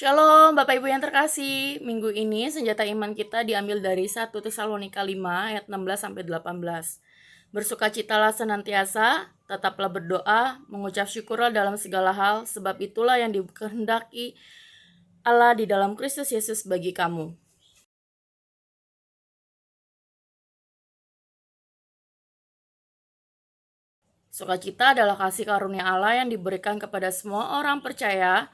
Shalom Bapak Ibu yang terkasih. Minggu ini senjata iman kita diambil dari 1 Tesalonika 5 ayat 16-18. Bersukacitalah senantiasa, tetaplah berdoa, mengucap syukurlah dalam segala hal, sebab itulah yang dikehendaki Allah di dalam Kristus Yesus bagi kamu. Sukacita adalah kasih karunia Allah yang diberikan kepada semua orang percaya.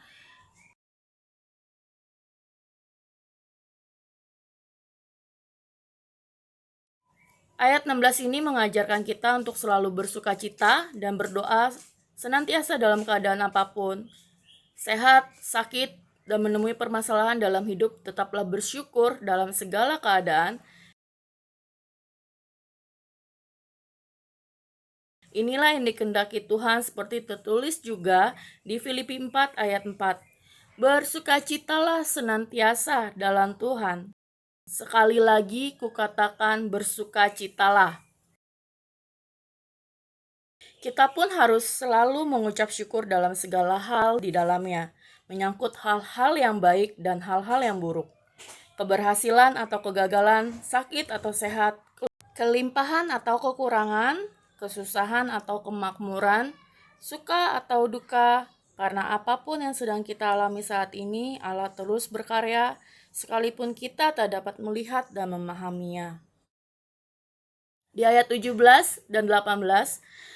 Ayat 16 ini mengajarkan kita untuk selalu bersukacita dan berdoa senantiasa dalam keadaan apapun. Sehat, sakit, dan menemui permasalahan dalam hidup, tetaplah bersyukur dalam segala keadaan. Inilah yang dikehendaki Tuhan seperti tertulis juga di Filipi 4 ayat 4. Bersukacitalah senantiasa dalam Tuhan. Sekali lagi kukatakan bersukacitalah. Kita pun harus selalu mengucap syukur dalam segala hal di dalamnya, menyangkut hal-hal yang baik dan hal-hal yang buruk. Keberhasilan atau kegagalan, sakit atau sehat, kelimpahan atau kekurangan, kesusahan atau kemakmuran, suka atau duka, karena apapun yang sedang kita alami saat ini, Allah terus berkarya, sekalipun kita tak dapat melihat dan memahaminya. Di ayat 17 dan 18,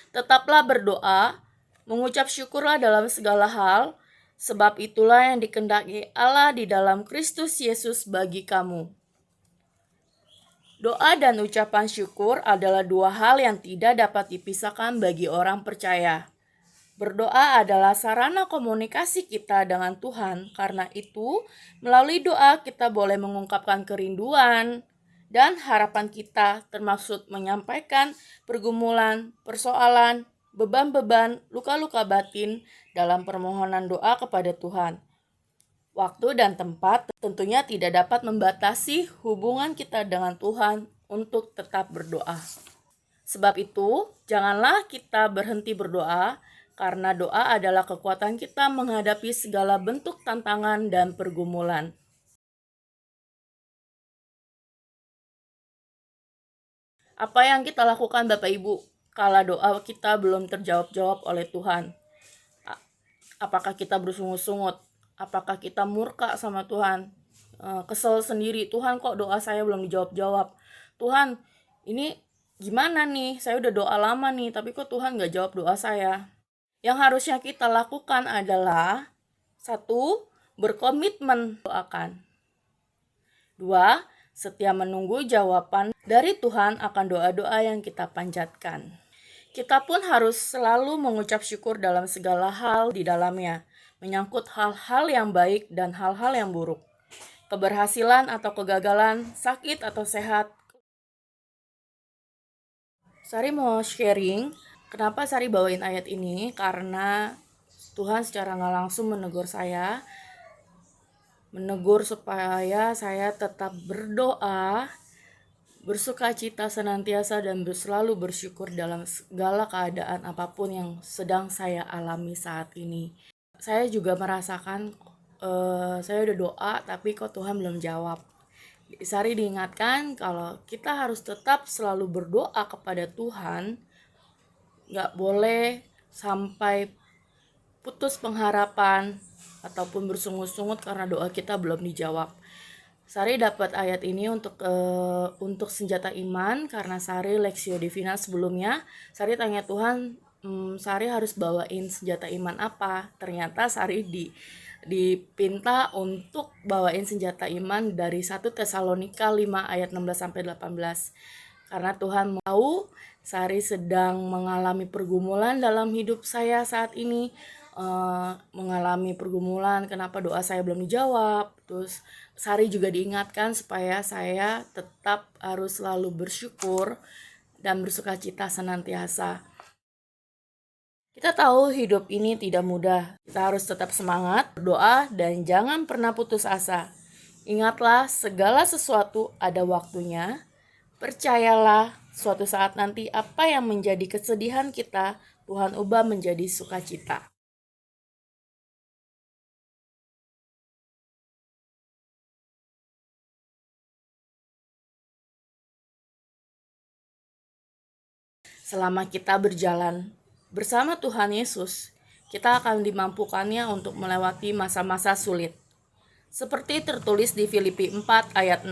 tetaplah berdoa, mengucap syukurlah dalam segala hal, sebab itulah yang dikehendaki Allah di dalam Kristus Yesus bagi kamu. Doa dan ucapan syukur adalah dua hal yang tidak dapat dipisahkan bagi orang percaya. Berdoa adalah sarana komunikasi kita dengan Tuhan. Karena itu, melalui doa kita boleh mengungkapkan kerinduan dan harapan kita, termasuk menyampaikan pergumulan, persoalan, beban-beban, luka-luka batin dalam permohonan doa kepada Tuhan. Waktu dan tempat tentunya tidak dapat membatasi hubungan kita dengan Tuhan untuk tetap berdoa. Sebab itu, janganlah kita berhenti berdoa, karena doa adalah kekuatan kita menghadapi segala bentuk tantangan dan pergumulan. Apa yang kita lakukan Bapak Ibu kalau doa kita belum terjawab-jawab oleh Tuhan? Apakah kita bersungut-sungut? Apakah kita murka sama Tuhan? Kesel sendiri, Tuhan kok doa saya belum dijawab-jawab? Tuhan, ini gimana nih? Saya udah doa lama nih, tapi kok Tuhan gak jawab doa saya? Yang harusnya kita lakukan adalah 1. Berkomitmen doakan. 2. Setia menunggu jawaban dari Tuhan akan doa-doa yang kita panjatkan. Kita pun harus selalu mengucap syukur dalam segala hal di dalamnya, menyangkut hal-hal yang baik dan hal-hal yang buruk. Keberhasilan atau kegagalan, sakit atau sehat. Sari mau sharing, kenapa Sari bawain ayat ini? Karena Tuhan secara nggak langsung menegur saya, menegur supaya saya tetap berdoa, bersukacita senantiasa dan selalu bersyukur dalam segala keadaan apapun yang sedang saya alami saat ini. Saya juga merasakan saya udah doa tapi kok Tuhan belum jawab. Sari diingatkan kalau kita harus tetap selalu berdoa kepada Tuhan, gak boleh sampai putus pengharapan ataupun bersungut-sungut karena doa kita belum dijawab. Sari dapat ayat ini untuk senjata iman karena Sari Lexio Divina sebelumnya. Sari tanya Tuhan, Sari harus bawain senjata iman apa? Ternyata Sari dipinta untuk bawain senjata iman dari 1 Tesalonika 5 ayat 16-18. Karena Tuhan tahu Sari sedang mengalami pergumulan dalam hidup saya saat ini, mengalami pergumulan kenapa doa saya belum dijawab. Terus Sari juga diingatkan supaya saya tetap harus selalu bersyukur dan bersukacita senantiasa. Kita tahu hidup ini tidak mudah. Kita harus tetap semangat, berdoa, dan jangan pernah putus asa. Ingatlah, segala sesuatu ada waktunya. Percayalah, suatu saat nanti apa yang menjadi kesedihan kita, Tuhan ubah menjadi sukacita. selama kita berjalan bersama Tuhan Yesus, kita akan dimampukannya untuk melewati masa-masa sulit. Seperti tertulis di Filipi 4 ayat 6.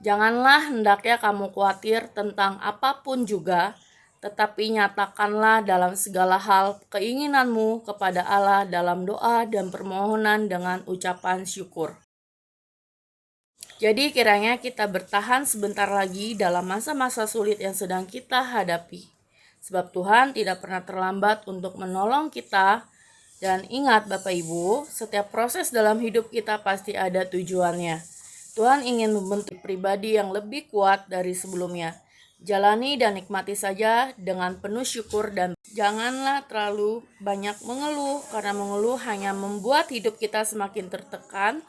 Janganlah hendaknya kamu khawatir tentang apapun juga, tetapi nyatakanlah dalam segala hal keinginanmu kepada Allah dalam doa dan permohonan dengan ucapan syukur. Jadi kiranya kita bertahan sebentar lagi dalam masa-masa sulit yang sedang kita hadapi. Sebab Tuhan tidak pernah terlambat untuk menolong kita. Dan ingat Bapak Ibu, setiap proses dalam hidup kita pasti ada tujuannya. Tuhan ingin membentuk pribadi yang lebih kuat dari sebelumnya. Jalani dan nikmati saja dengan penuh syukur dan janganlah terlalu banyak mengeluh, karena mengeluh hanya membuat hidup kita semakin tertekan.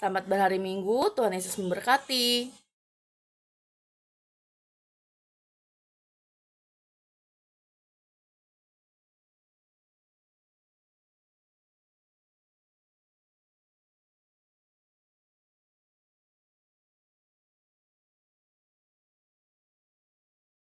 Selamat berhari Minggu, Tuhan Yesus memberkati.